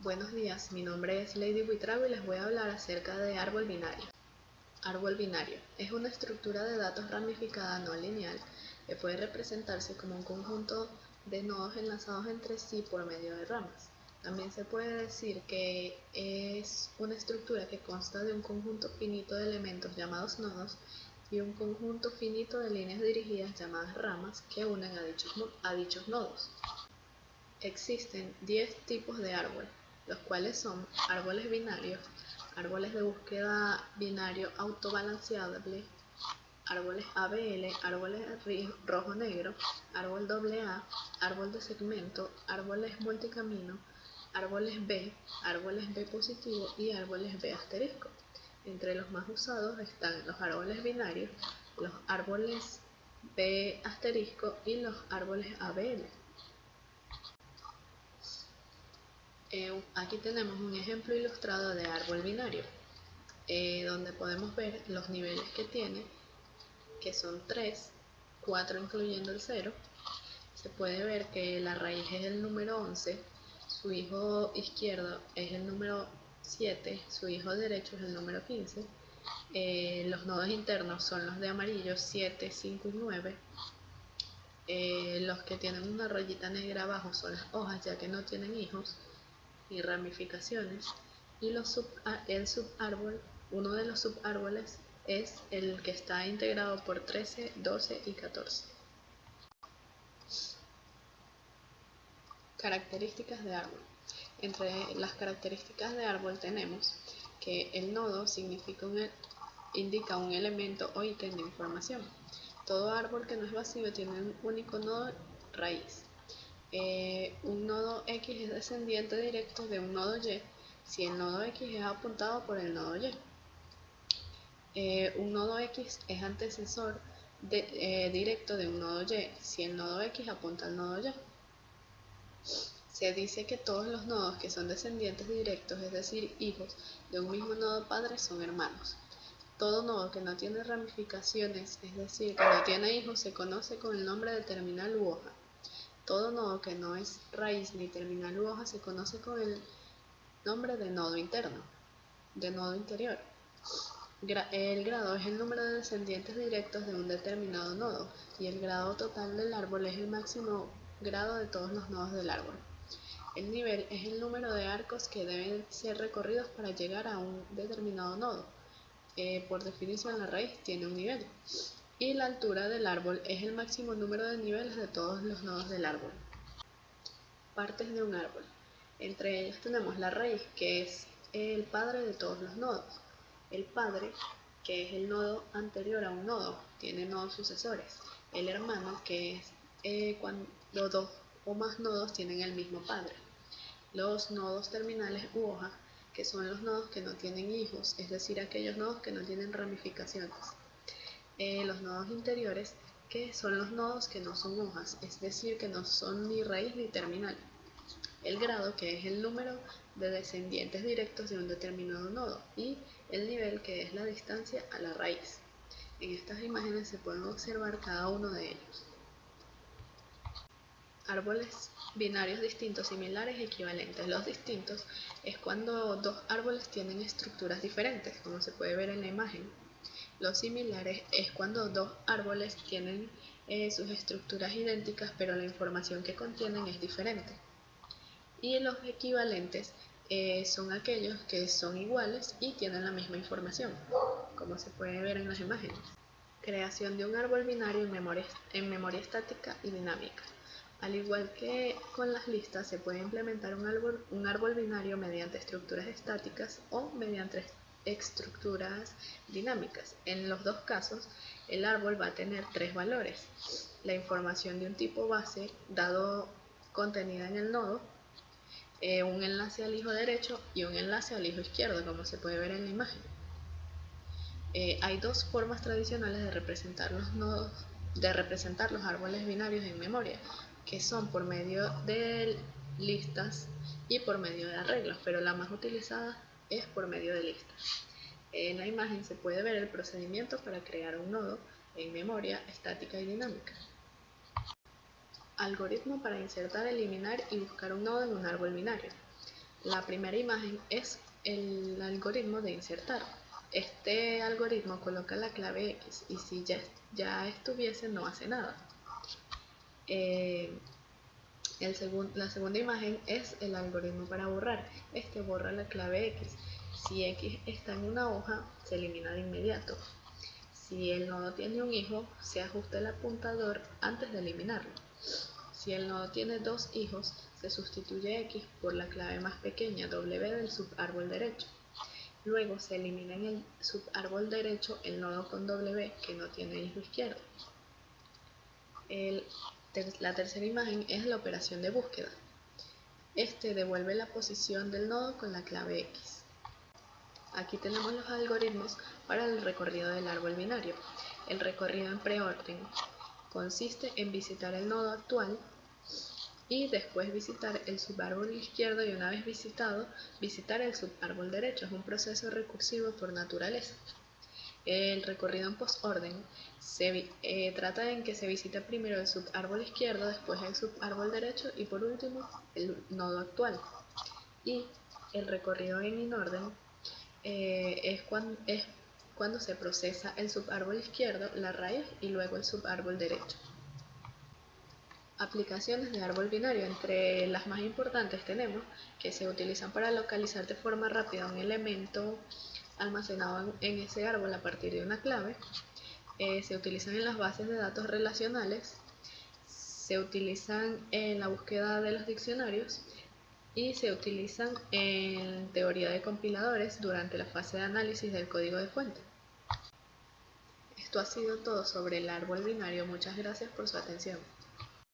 Buenos días, mi nombre es Lady Buitrago y les voy a hablar acerca de árbol binario. Árbol binario es una estructura de datos ramificada no lineal que puede representarse como un conjunto de nodos enlazados entre sí por medio de ramas. También se puede decir que es una estructura que consta de un conjunto finito de elementos llamados nodos y un conjunto finito de líneas dirigidas llamadas ramas que unen a dichos nodos. Existen 10 tipos de árbol, los cuales son árboles binarios, árboles de búsqueda binario autobalanceable, árboles ABL, árboles rojo-negro, árbol AA, árbol de segmento, árboles multicamino, árboles B positivo y árboles B asterisco. Entre los más usados están los árboles binarios, los árboles B asterisco y los árboles ABL. Aquí tenemos un ejemplo ilustrado de árbol binario, donde podemos ver los niveles que tiene, que son 3, 4 incluyendo el 0. Se puede ver que la raíz es el número 11, su hijo izquierdo es el número 7, su hijo derecho es el número 15. Los nodos internos son los de amarillo 7, 5 y 9. Los que tienen una rayita negra abajo son las hojas, ya que no tienen hijos y ramificaciones, y el subárbol, uno de los subárboles es el que está integrado por 13, 12 y 14. Características de árbol. Entre las características de árbol tenemos que el nodo indica un elemento o ítem de información. Todo árbol que no es vacío tiene un único nodo raíz. Un nodo X es descendiente directo de un nodo Y si el nodo X es apuntado por el nodo Y. Un nodo X es antecesor directo de un nodo Y si el nodo X apunta al nodo Y. Se dice que todos los nodos que son descendientes directos, es decir, hijos de un mismo nodo padre, son hermanos. Todo nodo que no tiene ramificaciones, es decir, que no tiene hijos, se conoce con el nombre de terminal u hoja. Todo nodo que no es raíz ni terminal u hoja se conoce con el nombre de nodo interno, de nodo interior. El grado es el número de descendientes directos de un determinado nodo y el grado total del árbol es el máximo grado de todos los nodos del árbol. El nivel es el número de arcos que deben ser recorridos para llegar a un determinado nodo. Por definición, la raíz tiene un nivel. Y la altura del árbol es el máximo número de niveles de todos los nodos del árbol. Partes de un árbol. Entre ellas tenemos la raíz, que es el padre de todos los nodos. El padre, que es el nodo anterior a un nodo, tiene nodos sucesores. El hermano, que es cuando dos o más nodos tienen el mismo padre. Los nodos terminales u hoja, que son los nodos que no tienen hijos, es decir, aquellos nodos que no tienen ramificaciones. Los nodos interiores, que son los nodos que no son hojas, es decir, que no son ni raíz ni terminal. El grado, que es el número de descendientes directos de un determinado nodo, y el nivel, que es la distancia a la raíz. En estas imágenes se pueden observar cada uno de ellos. Árboles binarios distintos, similares, equivalentes. Los distintos es cuando dos árboles tienen estructuras diferentes, como se puede ver en la imagen. Los similares es cuando dos árboles tienen sus estructuras idénticas, pero la información que contienen es diferente. Y los equivalentes son aquellos que son iguales y tienen la misma información, como se puede ver en las imágenes. Creación de un árbol binario en memoria estática y dinámica. Al igual que con las listas, se puede implementar un árbol binario mediante estructuras estáticas o mediante estructuras dinámicas. En los dos casos, el árbol va a tener tres valores: la información de un tipo base dado contenida en el nodo, un enlace al hijo derecho y un enlace al hijo izquierdo, como se puede ver en la imagen. Hay dos formas tradicionales de representar los árboles binarios en memoria, que son por medio de listas y por medio de arreglos, pero la más utilizada es por medio de listas. En la imagen se puede ver el procedimiento para crear un nodo en memoria estática y dinámica. Algoritmo para insertar, eliminar y buscar un nodo en un árbol binario. La primera imagen es el algoritmo de insertar. Este algoritmo coloca la clave X y si ya estuviese no hace nada. La segunda imagen es el algoritmo para borrar. Este borra la clave X. Si X está en una hoja, se elimina de inmediato. Si el nodo tiene un hijo, se ajusta el apuntador antes de eliminarlo. Si el nodo tiene dos hijos, se sustituye X por la clave más pequeña W del subárbol derecho. Luego se elimina en el subárbol derecho el nodo con W que no tiene hijo izquierdo. La tercera imagen es la operación de búsqueda. Este devuelve la posición del nodo con la clave X. Aquí tenemos los algoritmos para el recorrido del árbol binario. El recorrido en preorden consiste en visitar el nodo actual y después visitar el subárbol izquierdo y una vez visitado, visitar el subárbol derecho. Es un proceso recursivo por naturaleza. El recorrido en postorden trata en que se visita primero el subárbol izquierdo, después el subárbol derecho y por último el nodo actual. Y el recorrido en inorden es cuando se procesa el subárbol izquierdo, la raíz y luego el subárbol derecho. Aplicaciones de árbol binario. Entre las más importantes tenemos que se utilizan para localizar de forma rápida un elemento almacenado en ese árbol a partir de una clave. Se utilizan en las bases de datos relacionales, se utilizan en la búsqueda de los diccionarios y se utilizan en teoría de compiladores durante la fase de análisis del código de fuente. Esto ha sido todo sobre el árbol binario. Muchas gracias por su atención.